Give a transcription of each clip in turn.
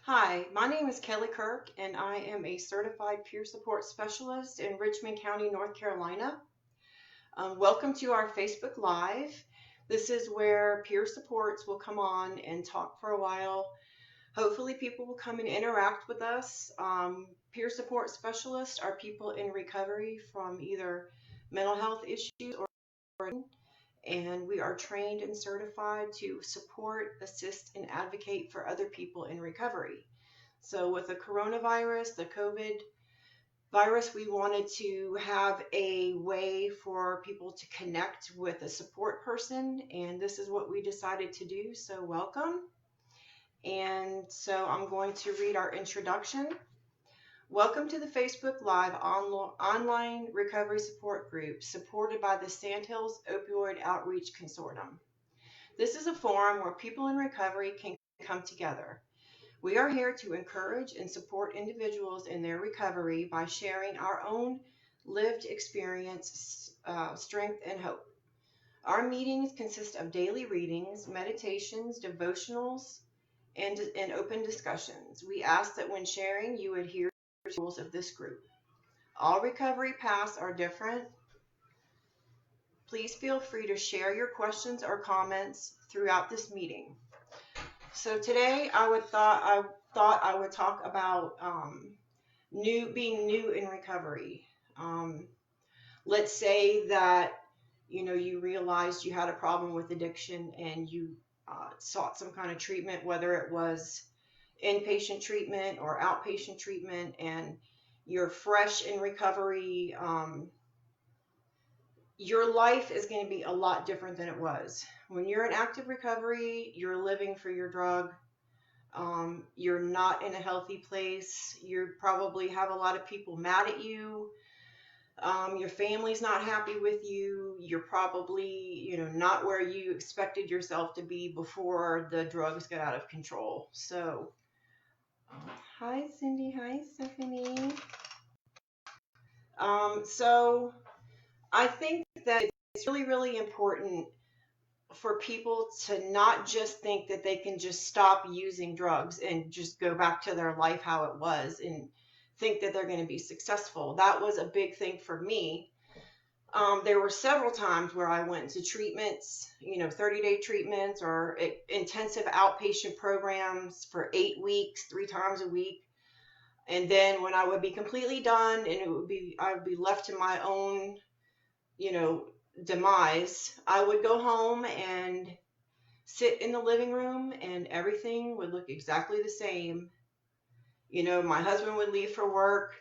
Hi, my name is Kelly Kirk, and I am a certified peer support specialist in Richmond County, North Carolina. Welcome to our Facebook Live. This is where peer supports will come on and talk for a while. Hopefully, people will come and interact with us. Peer support specialists are people in recovery from either mental health issues or and we are trained and certified to support, assist, and advocate for other people in recovery. So, with the coronavirus, the COVID virus, we wanted to have a way for people to connect with a support person, and this is what we decided to do. So, welcome. And so, I'm going to read our introduction. Welcome to the Facebook Live online recovery support group supported by the Sandhills Opioid Outreach Consortium. This is a forum where people in recovery can come together. We are here to encourage and support individuals in their recovery by sharing our own lived experience, strength, and hope. Our meetings consist of daily readings, meditations, devotionals, and open discussions. We ask that when sharing, you adhere to the rules of this group. All recovery paths are different. Please feel free to share your questions or comments throughout this meeting. So today I thought I would talk about being new in recovery. Let's say that you realized you had a problem with addiction and you sought some kind of treatment, whether it was inpatient treatment or outpatient treatment, and you're fresh in recovery. Your life is going to be a lot different than it was. When you're in active recovery, you're living for your drug. You're not in a healthy place. You probably have a lot of people mad at you. Your family's not happy with you. You're probably, not where you expected yourself to be before the drugs got out of control. So, hi Cindy, hi Stephanie. So I think that it's really, really important for people to not just think that they can just stop using drugs and just go back to their life how it was and think that they're going to be successful. That was a big thing for me. There were several times where I went to treatments, 30-day treatments or intensive outpatient programs for 8 weeks, 3 times a week. And then when I would be completely done and I would be left to my own, demise, I would go home and sit in the living room and everything would look exactly the same. My husband would leave for work,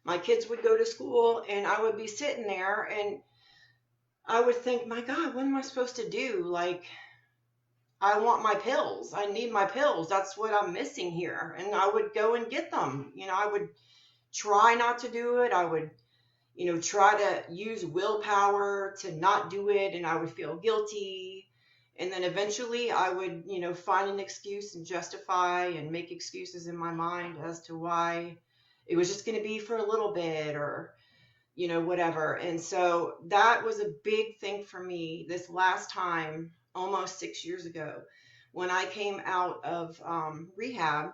my kids would go to school, and I would be sitting there and I would think, my God, what am I supposed to do? Like, I want my pills. I need my pills. That's what I'm missing here. And I would go and get them. I would try not to do it. I would try to use willpower to not do it, and I would feel guilty. And then eventually I would, find an excuse and justify and make excuses in my mind as to why it was just going to be for a little bit or, whatever. And so that was a big thing for me this last time, almost 6 years ago, when I came out of rehab.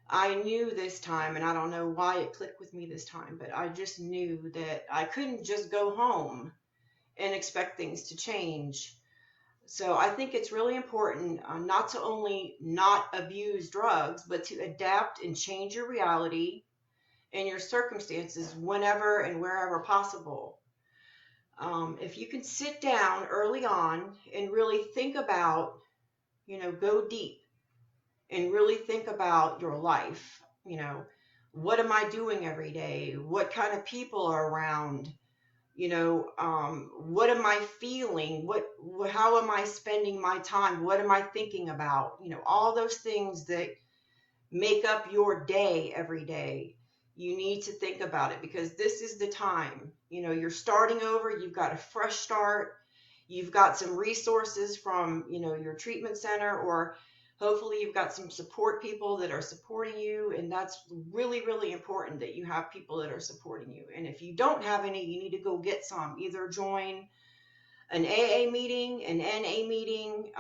I knew this time, and I don't know why it clicked with me this time, but I just knew that I couldn't just go home and expect things to change. So I think it's really important not to only not abuse drugs, but to adapt and change your reality and your circumstances whenever and wherever possible. If you can sit down early on and really think about, go deep and really think about your life. What am I doing every day? What kind of people are around? What am I feeling? How am I spending my time? What am I thinking about? All those things that make up your day every day. You need to think about it because this is the time. You're starting over. You've got a fresh start. You've got some resources from, your treatment center, or hopefully you've got some support people that are supporting you. And that's really, really important that you have people that are supporting you. And if you don't have any, you need to go get some. Either join an AA meeting, an NA meeting,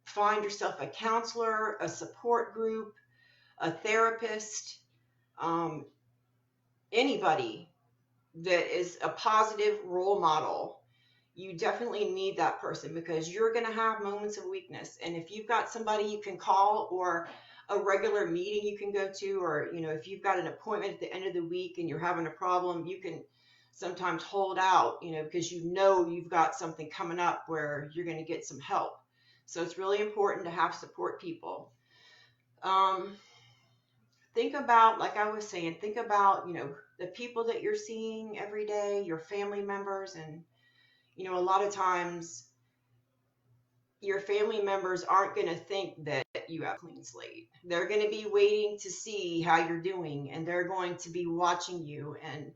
find yourself a counselor, a support group. a therapist, anybody that is a positive role model. You definitely need that person because you're going to have moments of weakness. And if you've got somebody you can call, or a regular meeting you can go to, or, if you've got an appointment at the end of the week and you're having a problem, you can sometimes hold out, because you've got something coming up where you're going to get some help. So it's really important to have support people. Um, think about, like I was saying, think about, the people that you're seeing every day, your family members, and, a lot of times your family members aren't going to think that you have a clean slate. They're going to be waiting to see how you're doing, and they're going to be watching you. And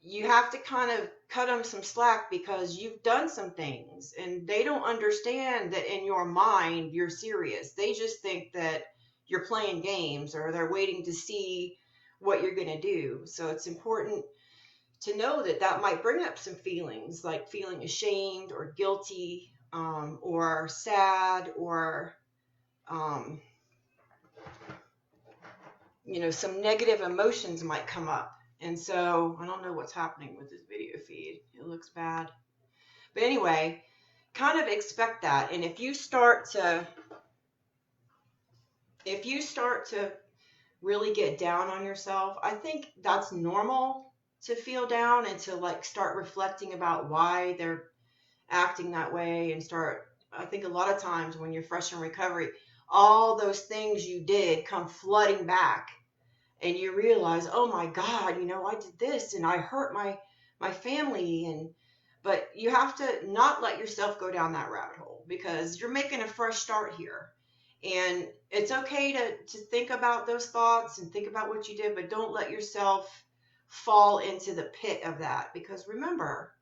you have to kind of cut them some slack because you've done some things, and they don't understand that in your mind you're serious. They just think that you're playing games, or they're waiting to see what you're going to do. So it's important to know that that might bring up some feelings, like feeling ashamed or guilty, or sad, or um, some negative emotions might come up. And so I don't know what's happening with this video feed. It looks bad. But anyway, kind of expect that. And if you start to really get down on yourself, I think that's normal to feel down and to like start reflecting about why they're acting that way, and I think a lot of times when you're fresh in recovery, all those things you did come flooding back, and you realize, oh my God, I did this and I hurt my family. But you have to not let yourself go down that rabbit hole, because you're making a fresh start here. And it's okay to think about those thoughts and think about what you did, but don't let yourself fall into the pit of that, because remember,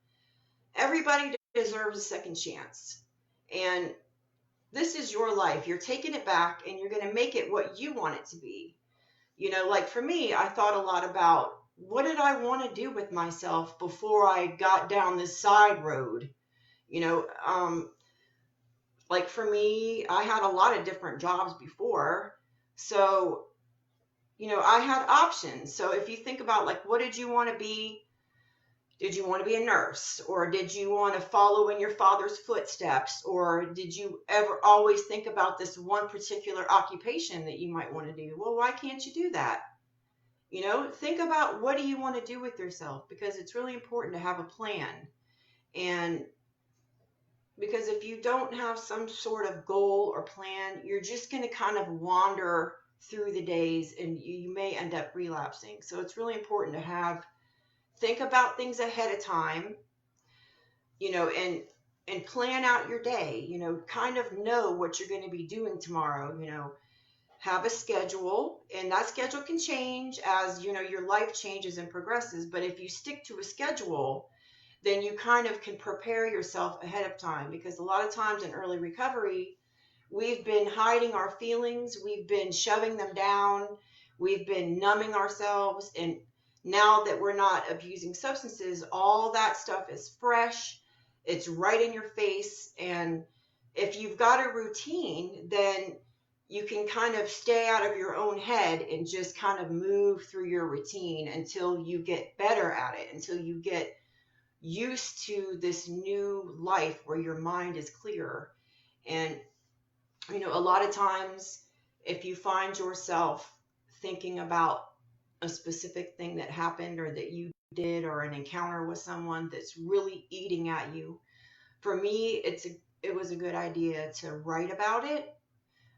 everybody deserves a second chance. And this is your life. You're taking it back, and you're going to make it what you want it to be. Like for me, I thought a lot about, what did I want to do with myself before I got down this side road? Like for me, I had a lot of different jobs before. So, I had options. So if you think about, like, what did you want to be? Did you want to be a nurse, or did you want to follow in your father's footsteps, or did you ever always think about this one particular occupation that you might want to do? Well, why can't you do that? Think about, what do you want to do with yourself, because it's really important to have a plan. And because if you don't have some sort of goal or plan, you're just going to kind of wander through the days, and you may end up relapsing. So it's really important to think about things ahead of time, and plan out your day, kind of know what you're going to be doing tomorrow, have a schedule, and that schedule can change as, your life changes and progresses. But if you stick to a schedule, then you kind of can prepare yourself ahead of time, because a lot of times in early recovery, we've been hiding our feelings, we've been shoving them down, we've been numbing ourselves. And now that we're not abusing substances, all that stuff is fresh, it's right in your face. And if you've got a routine, then you can kind of stay out of your own head and just kind of move through your routine until you get better at it, until you get used to this new life where your mind is clearer. And, a lot of times, if you find yourself thinking about a specific thing that happened or that you did, or an encounter with someone that's really eating at you, for me, it was a good idea to write about it.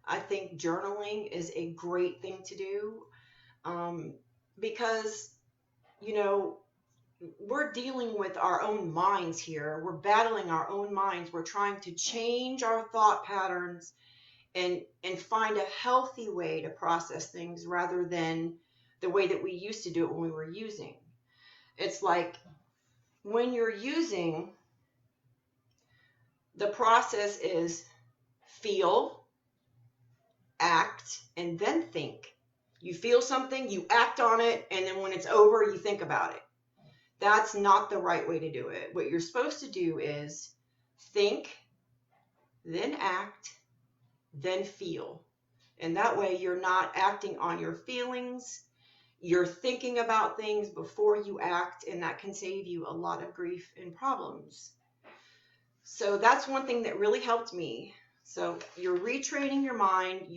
I think journaling is a great thing to do, because, we're dealing with our own minds here. We're battling our own minds. We're trying to change our thought patterns and find a healthy way to process things, rather than the way that we used to do it when we were using. It's like, when you're using, the process is feel, act, and then think. You feel something, you act on it, and then when it's over, you think about it. That's not the right way to do it. What you're supposed to do is think, then act, then feel. And that way you're not acting on your feelings. You're thinking about things before you act, and that can save you a lot of grief and problems. So that's one thing that really helped me. So you're retraining your mind.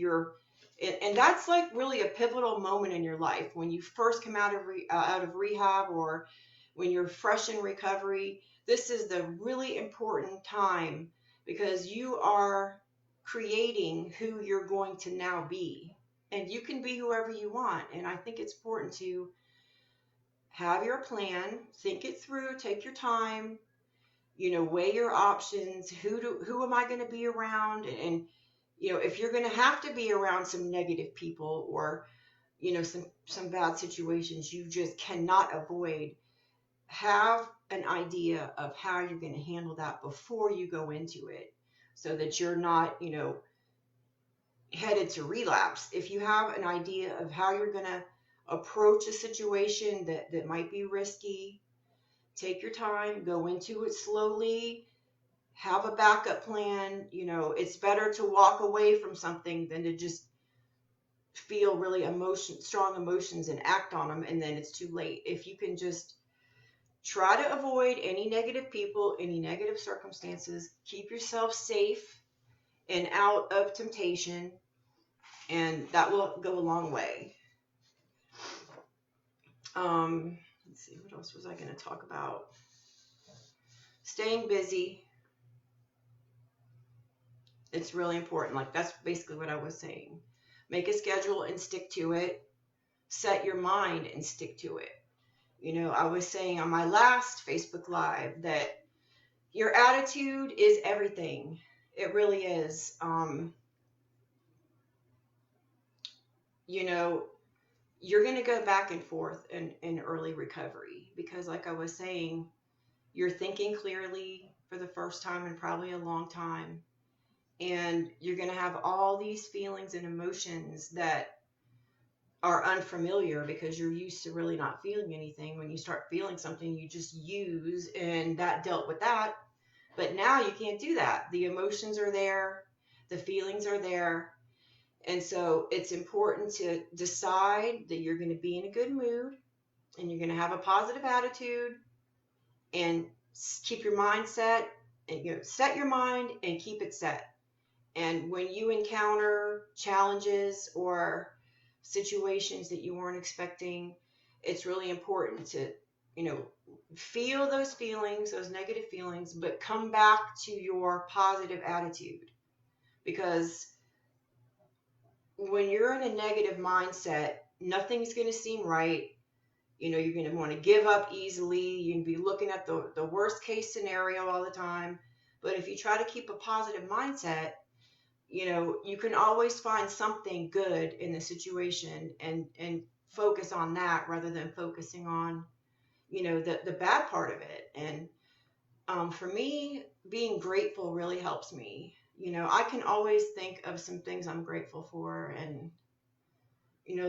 And that's like really a pivotal moment in your life when you first come out of rehab, or when you're fresh in recovery. This is the really important time because you are creating who you're going to now be. And you can be whoever you want. And I think it's important to have your plan, think it through, take your time, weigh your options. Who am I going to be around? And if you're going to have to be around some negative people, or some bad situations you just cannot avoid, have an idea of how you're going to handle that before you go into it, so that you're not headed to relapse. If you have an idea of how you're going to approach a situation that might be risky, take your time, go into it slowly, have a backup plan. It's better to walk away from something than to just feel really strong emotions and act on them, and then it's too late. If you can just try to avoid any negative people, any negative circumstances, keep yourself safe and out of temptation, and that will go a long way. Let's see, what else was I going to talk about? Staying busy. It's really important. Like, that's basically what I was saying. Make a schedule and stick to it. Set your mind and stick to it. I was saying on my last Facebook Live that your attitude is everything. It really is. You're going to go back and forth in early recovery because, like I was saying, you're thinking clearly for the first time in probably a long time. And you're going to have all these feelings and emotions that are unfamiliar because you're used to really not feeling anything. When you start feeling something, you just use, and that dealt with that. But now you can't do that. The emotions are there, the feelings are there. And so it's important to decide that you're going to be in a good mood and you're going to have a positive attitude, and keep your mind set, and set your mind and keep it set. And when you encounter challenges or situations that you weren't expecting, it's really important to, feel those feelings, those negative feelings, but come back to your positive attitude. Because when you're in a negative mindset, nothing's going to seem right. You're going to want to give up easily. You're going to be looking at the worst case scenario all the time. But if you try to keep a positive mindset, you can always find something good in the situation and focus on that rather than focusing on, the bad part of it. And for me, being grateful really helps me. I can always think of some things I'm grateful for. And,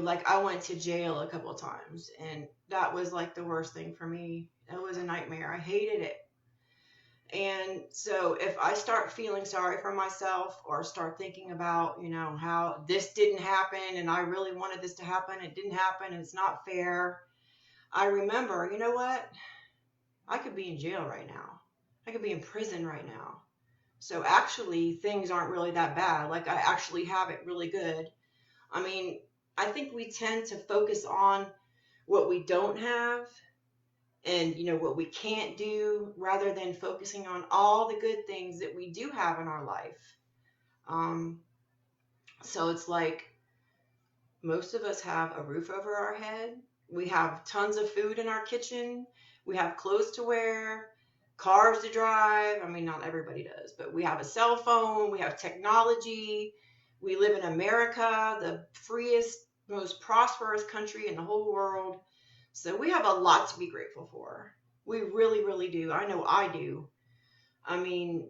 like I went to jail a couple of times, and that was like the worst thing for me. It was a nightmare. I hated it. And so if I start feeling sorry for myself, or start thinking about, how this didn't happen and I really wanted this to happen, it didn't happen and it's not fair, I remember, you know what? I could be in jail right now. I could be in prison right now. So actually things aren't really that bad. Like, I actually have it really good. I mean, I think we tend to focus on what we don't have and what we can't do, rather than focusing on all the good things that we do have in our life. So it's like, most of us have a roof over our head, we have tons of food in our kitchen, we have clothes to wear, cars to drive. I mean, not everybody does, but we have a cell phone, we have technology, we live in America, the freest, most prosperous country in the whole world. So we have a lot to be grateful for. We really, really do. I know I do. I mean,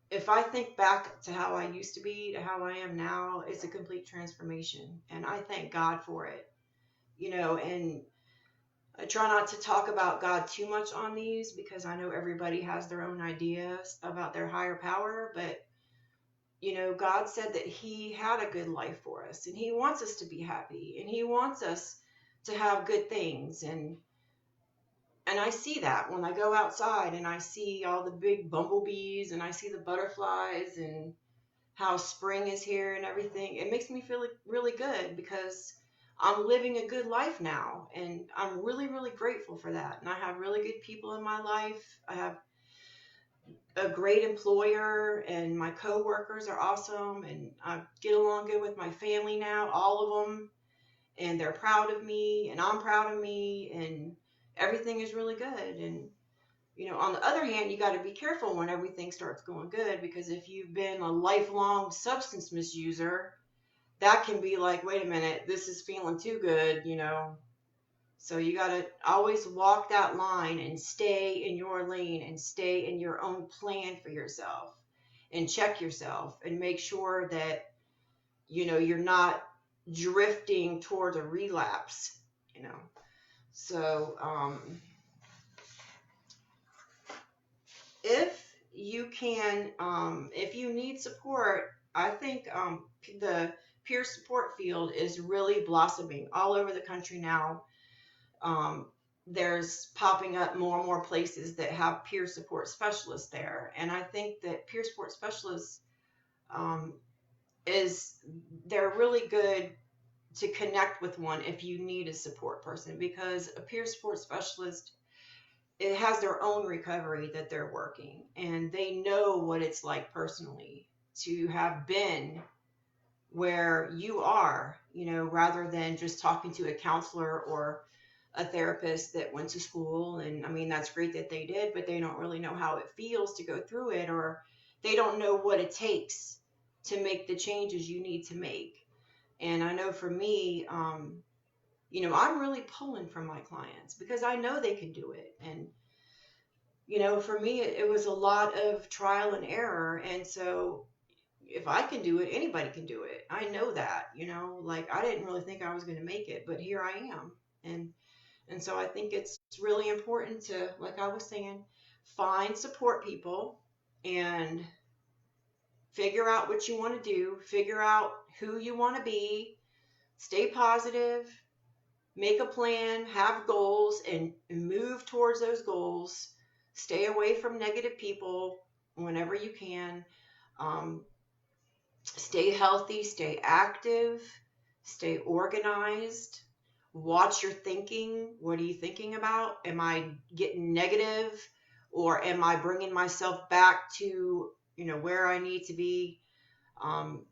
if I think back to how I used to be to how I am now, it's a complete transformation. And I thank God for it. And I try not to talk about God too much on these because I know everybody has their own ideas about their higher power. But God said that He had a good life for us, and He wants us to be happy, and He wants us to have good things. And I see that when I go outside and I see all the big bumblebees and I see the butterflies and how spring is here and everything. It makes me feel really good because I'm living a good life now, and I'm really, really grateful for that. And I have really good people in my life. I have a great employer, and my coworkers are awesome, and I get along good with my family now, all of them, and they're proud of me, and I'm proud of me, and everything is really good. And on the other hand, you got to be careful when everything starts going good, because if you've been a lifelong substance misuser, that can be like, wait a minute, this is feeling too good. So you got to always walk that line and stay in your lane and stay in your own plan for yourself and check yourself and make sure that, you're not drifting towards a relapse. So, if you need support, I think the peer support field is really blossoming all over the country now. um, there's popping up more and more places that have peer support specialists there. And I think that peer support specialists um, is they're really good to connect with one if you need a support person, because a peer support specialist, it has their own recovery that they're working, and they know what it's like personally to have been where you are, rather than just talking to a counselor or a therapist that went to school. And I mean, that's great that they did, but they don't really know how it feels to go through it, or they don't know what it takes to make the changes you need to make. And I know for me, I'm really pulling from my clients because I know they can do it. And, for me, it was a lot of trial and error. And so if I can do it, anybody can do it. I know that, like I didn't really think I was going to make it, but here I am. And so I think it's really important to, like I was saying, find support people and figure out what you want to do, figure out who you want to be, stay positive, make a plan, have goals, and move towards those goals. Stay away from negative people whenever you can. Um, Stay healthy, stay active, stay organized. Watch your thinking. What are you thinking about? Am I getting negative, or am I bringing myself back to, where I need to be? Um,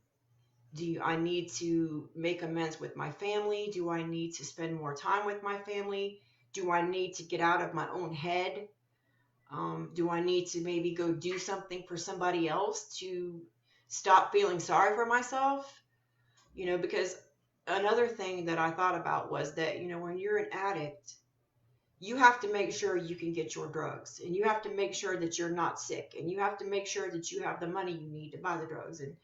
I need to make amends with my family? Do I need to spend more time with my family? Do I need to get out of my own head? Do I need to maybe go do something for somebody else to stop feeling sorry for myself? Because another thing that I thought about was that, when you're an addict, you have to make sure you can get your drugs, and you have to make sure that you're not sick, and you have to make sure that you have the money you need to buy the drugs. And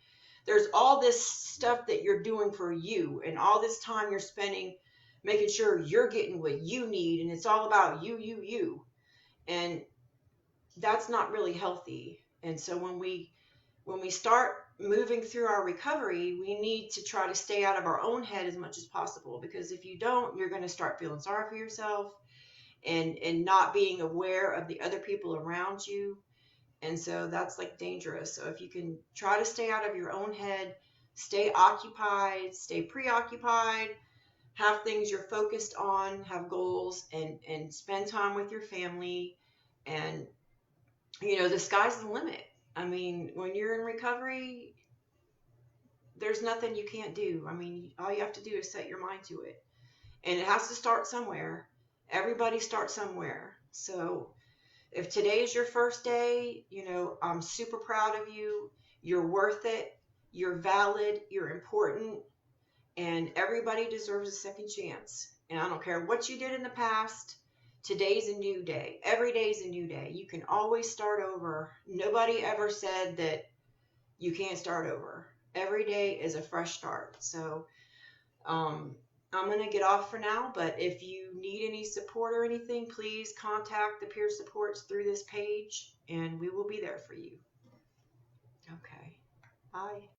there's all this stuff that you're doing for you, and all this time you're spending making sure you're getting what you need, and it's all about you. And that's not really healthy. And so when we start moving through our recovery, we need to try to stay out of our own head as much as possible, because if you don't, you're going to start feeling sorry for yourself and not being aware of the other people around you. And so that's like dangerous. So if you can try to stay out of your own head, stay occupied, stay preoccupied, have things you're focused on, have goals, and spend time with your family. And the sky's the limit. I mean, when you're in recovery, there's nothing you can't do. I mean, all you have to do is set your mind to it. And it has to start somewhere. Everybody starts somewhere. So if today is your first day, I'm super proud of you. You're worth it. You're valid. You're important. And everybody deserves a second chance. And I don't care what you did in the past. Today's a new day. Every day is a new day. You can always start over. Nobody ever said that you can't start over. Every day is a fresh start. So I'm going to get off for now, but if you need any support or anything, please contact the peer supports through this page, and we will be there for you. Okay. Bye.